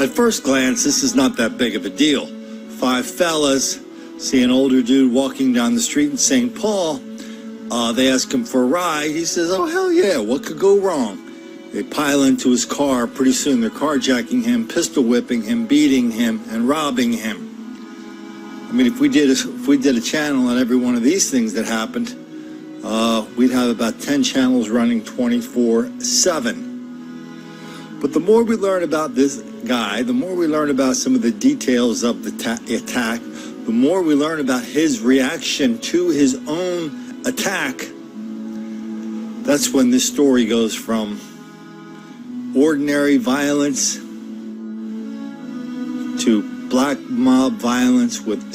At first glance, this is not that big of a deal. 5 fellas see an older dude walking down the street in St. Paul. They ask him for a ride. He says, oh, hell yeah, what could go wrong? They pile into his car. Pretty soon they're carjacking him, pistol whipping him, beating him, and robbing him. I mean, if we did a channel on every one of these things that happened, we'd have about 10 channels running 24/7. But the more we learn about this guy, the more we learn about some of the details of the attack, the more we learn about his reaction to his own attack. That's when this story goes from ordinary violence to black mob violence with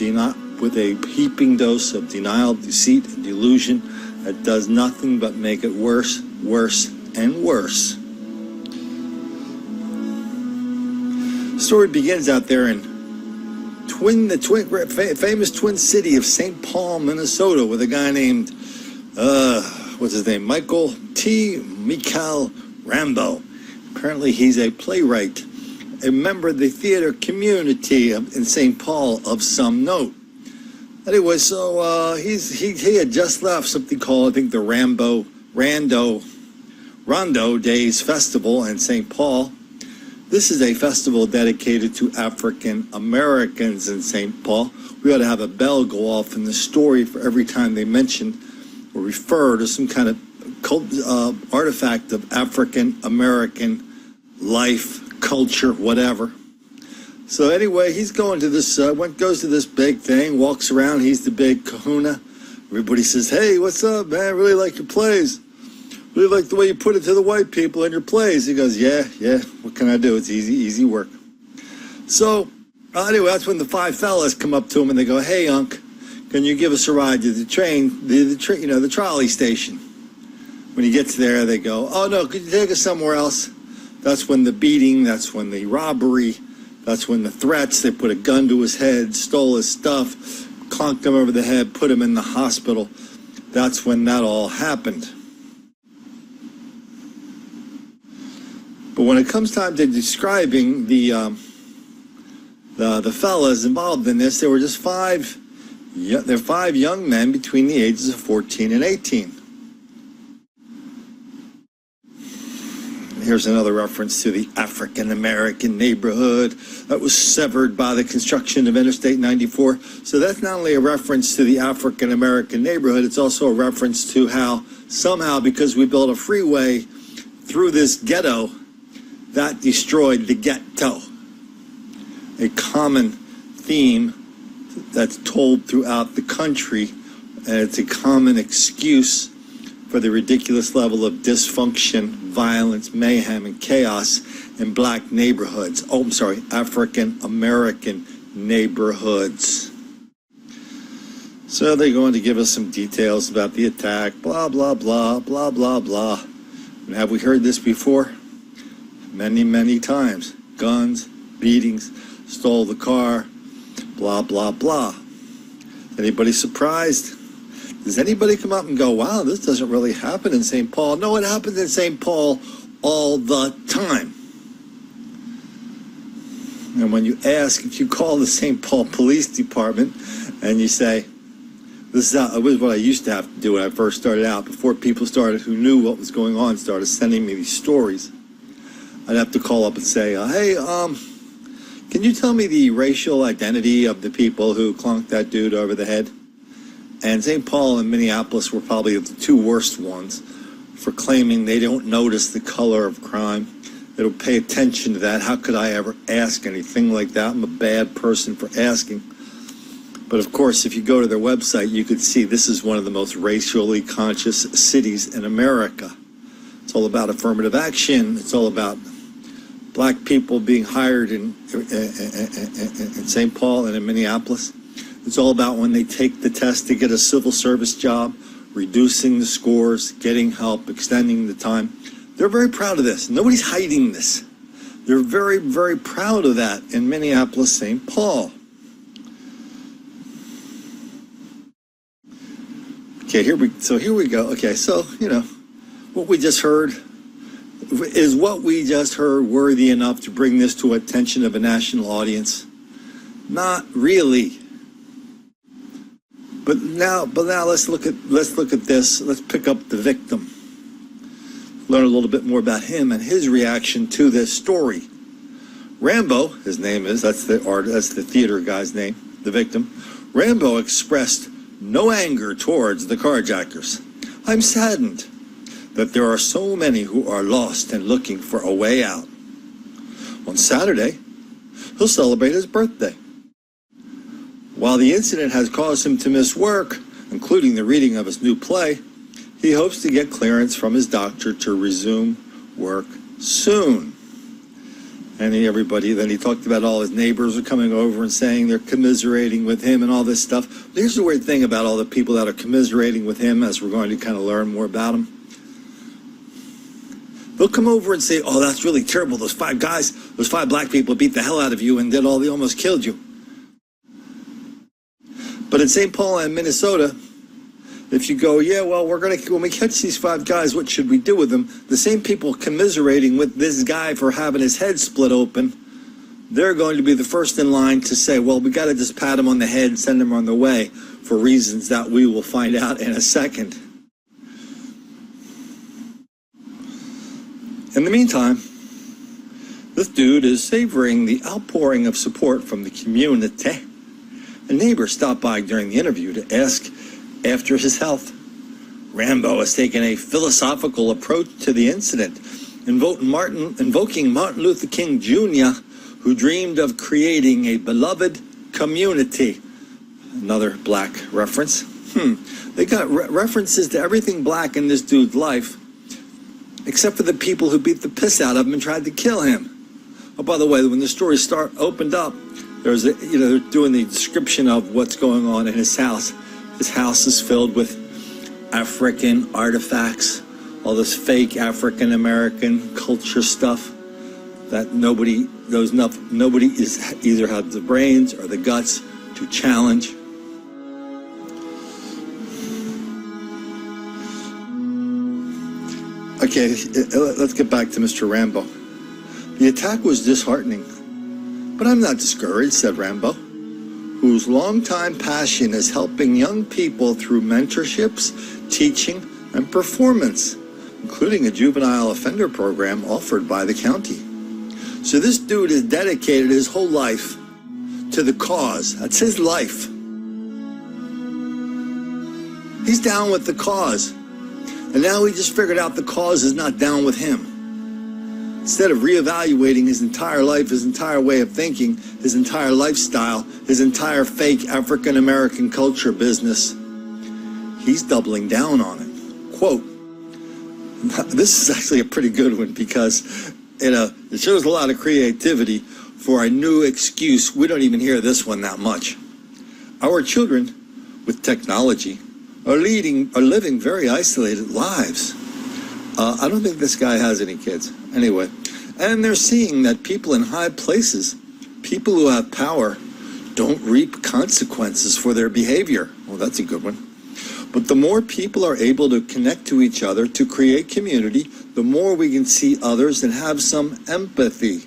a heaping dose of denial, deceit, and delusion that does nothing but make it worse, worse, and worse. The story begins out there in the famous twin city of St. Paul, Minnesota, with a guy named, what's his name? Michael RAMBO. Apparently he's a playwright, a member of the theater community in St. Paul of some note. Anyway, so he had just left something called, I think, the Rondo Days Festival in St. Paul. This is a festival dedicated to African Americans in St. Paul. We ought to have a bell go off in the story for every time they mention or refer to some kind of artifact of African American life, culture, whatever. So anyway, he's going to this, goes to this big thing, walks around, he's the big kahuna. Everybody says, hey, what's up, man? I really like your plays. Really like the way you put it to the white people in your plays. He goes, yeah, what can I do? It's easy work. So anyway, that's when the 5 fellas come up to him and they go, hey, Unc, can you give us a ride to the train, the trolley station? When he gets there, they go, oh, no, could you take us somewhere else? That's when the beating, that's when the robbery, that's when the threats. They put a gun to his head, stole his stuff, conked him over the head, put him in the hospital. That's when that all happened. But when it comes time to describing the fellas involved in this, there were just 5 young men between the ages of 14 and 18. Here's another reference to the African American neighborhood that was severed by the construction of Interstate 94. So that's not only a reference to the African American neighborhood, it's also a reference to how somehow, because we built a freeway through this ghetto, that destroyed the ghetto. A common theme that's told throughout the country, and it's a common excuse for the ridiculous level of dysfunction, violence, mayhem, and chaos in black neighborhoods. Oh, I'm sorry, African American neighborhoods. So they're going to give us some details about the attack, blah, blah, blah, blah, blah, blah. And have we heard this before? Many, many times. Guns, beatings, stole the car, blah, blah, blah. Anybody surprised? Does anybody come up and go, wow, this doesn't really happen in St. Paul? No, it happens in St. Paul all the time. And when you ask, if you call the St. Paul Police Department and you say, this is what I used to have to do when I first started out, before people who knew what was going on started sending me these stories, I'd have to call up and say, hey, can you tell me the racial identity of the people who clunked that dude over the head? And St. Paul and Minneapolis were probably the 2 worst ones for claiming they don't notice the color of crime. They don't pay attention to that. How could I ever ask anything like that? I'm a bad person for asking. But of course, if you go to their website, you could see this is one of the most racially conscious cities in America. It's all about affirmative action. It's all about black people being hired in St. Paul and in Minneapolis. It's all about when they take the test to get a civil service job, reducing the scores, getting help, extending the time. They're very proud of this. Nobody's hiding this. They're very, very proud of that in Minneapolis, St. Paul. Okay, here we go. Okay, so, what we just heard, Is what we just heard worthy enough to bring this to attention of a national audience? Not really. But now let's look at this. Let's pick up the victim. Learn a little bit more about him and his reaction to this story. RAMBO, his name is, that's the theater guy's name, the victim. RAMBO expressed no anger towards the carjackers. I'm saddened that there are so many who are lost and looking for a way out. On Saturday, he'll celebrate his birthday. While the incident has caused him to miss work, including the reading of his new play, he hopes to get clearance from his doctor to resume work soon. And then he talked about all his neighbors are coming over and saying they're commiserating with him and all this stuff. Here's the weird thing about all the people that are commiserating with him, as we're going to kind of learn more about him. They'll come over and say, oh, that's really terrible. Those 5 black people beat the hell out of you and almost killed you. But in St. Paul and Minnesota, if you go, yeah, well, when we catch these 5 guys, what should we do with them? The same people commiserating with this guy for having his head split open, they're going to be the first in line to say, well, we got to just pat him on the head and send him on the way for reasons that we will find out in a second. In the meantime, this dude is savoring the outpouring of support from the community. A neighbor stopped by during the interview to ask after his health. RAMBO has taken a philosophical approach to the incident, invoking Martin Luther King Jr., who dreamed of creating a beloved community. Another black reference. They got references to everything black in this dude's life, except for the people who beat the piss out of him and tried to kill him. Oh, by the way, when the story opened up, there's they're doing the description of what's going on in his house. His house is filled with African artifacts, all this fake African American culture stuff that nobody either has the brains or the guts to challenge. Okay, let's get back to Mr. RAMBO. The attack was disheartening, but I'm not discouraged, said RAMBO, whose longtime passion is helping young people through mentorships, teaching, and performance, including a juvenile offender program offered by the county. So this dude has dedicated his whole life to the cause. That's his life. He's down with the cause. And now he just figured out the cause is not down with him. Instead of reevaluating his entire life, his entire way of thinking, his entire lifestyle, his entire fake African-American culture business, he's doubling down on it. Quote, this is actually a pretty good one because it shows a lot of creativity for a new excuse. We don't even hear this one that much. Our children, with technology, are living very isolated lives. I don't think this guy has any kids. Anyway, and they're seeing that people in high places, people who have power, don't reap consequences for their behavior. Well, that's a good one. But the more people are able to connect to each other to create community, the more we can see others and have some empathy.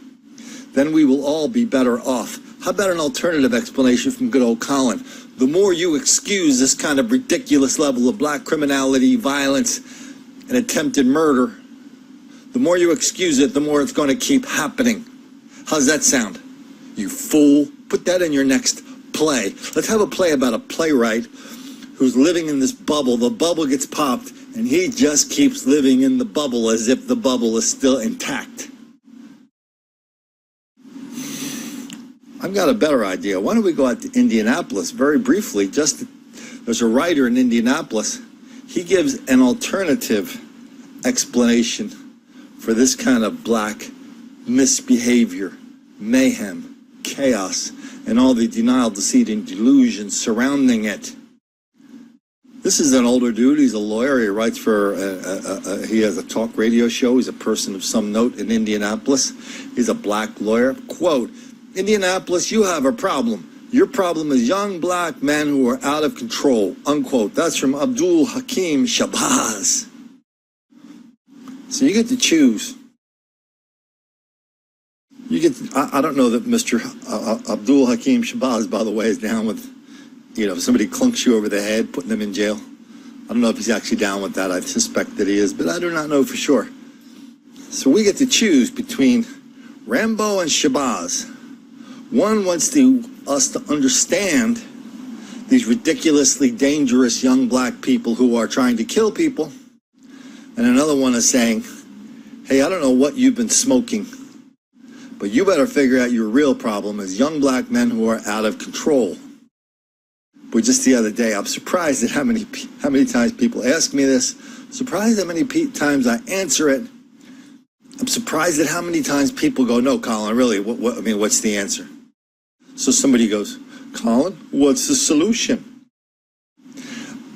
Then we will all be better off. How about an alternative explanation from good old Colin? The more you excuse this kind of ridiculous level of black criminality, violence, and attempted murder, the more you excuse it, the more it's going to keep happening. How's that sound? You fool. Put that in your next play. Let's have a play about a playwright who's living in this bubble. The bubble gets popped, and he just keeps living in the bubble as if the bubble is still intact. I've got a better idea. Why don't we go out to Indianapolis very briefly? There's a writer in Indianapolis. He gives an alternative explanation for this kind of black misbehavior, mayhem, chaos, and all the denial, deceit, and delusion surrounding it. This is an older dude. He's a lawyer. He writes for, he has a talk radio show. He's a person of some note in Indianapolis. He's a black lawyer. Quote, Indianapolis, you have a problem. Your problem is young black men who are out of control, unquote. That's from Abdul Hakim Shabazz. So you get to choose. You get. I don't know that Mr. Abdul Hakim Shabazz, by the way, is down with, if somebody clunks you over the head, putting them in jail. I don't know if he's actually down with that. I suspect that he is, but I do not know for sure. So we get to choose between RAMBO and Shabazz. One wants us to understand these ridiculously dangerous young black people who are trying to kill people, and another one is saying, hey, I don't know what you've been smoking, but you better figure out your real problem is young black men who are out of control. But just the other day, I'm surprised at how many times people ask me this, surprised how many times I answer it. I'm surprised at how many times people go, no, Colin, really, what's the answer? So somebody goes, Colin, what's the solution?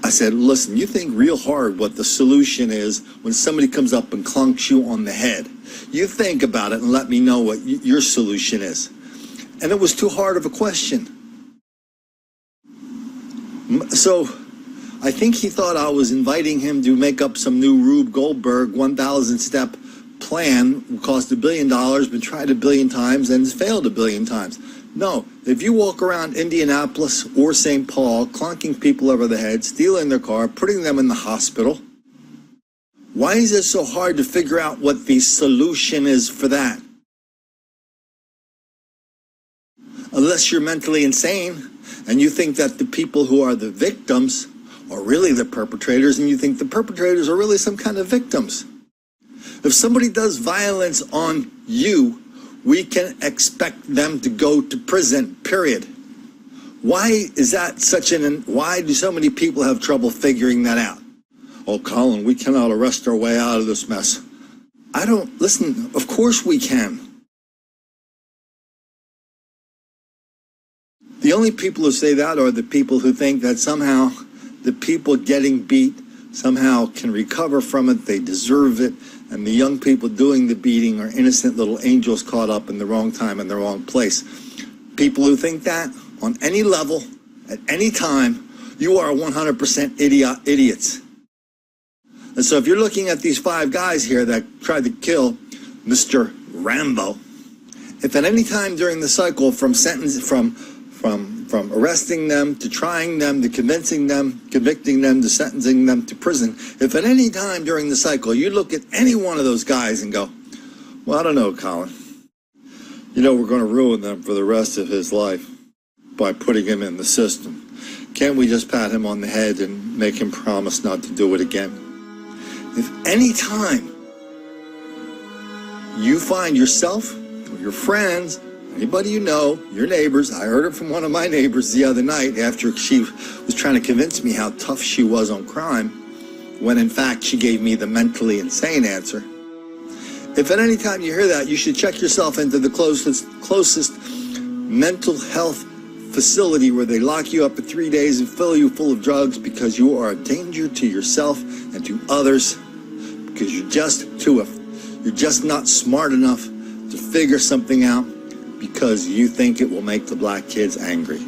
I said, listen, you think real hard what the solution is when somebody comes up and clunks you on the head. You think about it and let me know what your solution is. And it was too hard of a question. So I think he thought I was inviting him to make up some new Rube Goldberg 1,000-step plan, cost $1 billion, been tried 1 billion times, and has failed 1 billion times. No, if you walk around Indianapolis or St. Paul, clunking people over the head, stealing their car, putting them in the hospital, why is it so hard to figure out what the solution is for that? Unless you're mentally insane and you think that the people who are the victims are really the perpetrators, and you think the perpetrators are really some kind of victims. If somebody does violence on you, we can expect them to go to prison, period. Why is that why do so many people have trouble figuring that out? Oh, Colin, we cannot arrest our way out of this mess. Listen, of course we can. The only people who say that are the people who think that somehow the people getting beat somehow can recover from it, they deserve it, and the young people doing the beating are innocent little angels caught up in the wrong time in the wrong place. People who think that on any level, at any time, you are 100% idiots. And so if you're looking at these 5 guys here that tried to kill Mr. RAMBO, if at any time during the cycle from arresting them to trying them to convincing them, convicting them to sentencing them to prison, if at any time during the cycle you look at any one of those guys and go, well, I don't know, Colin, we're going to ruin them for the rest of his life by putting him in the system. Can't we just pat him on the head and make him promise not to do it again? If any time you find yourself or your friends, anybody you know, your neighbors, I heard it from one of my neighbors the other night after she was trying to convince me how tough she was on crime, when in fact she gave me the mentally insane answer. If at any time you hear that, you should check yourself into the closest mental health facility where they lock you up for 3 days and fill you full of drugs because you are a danger to yourself and to others, because you're just not smart enough to figure something out because you think it will make the black kids angry.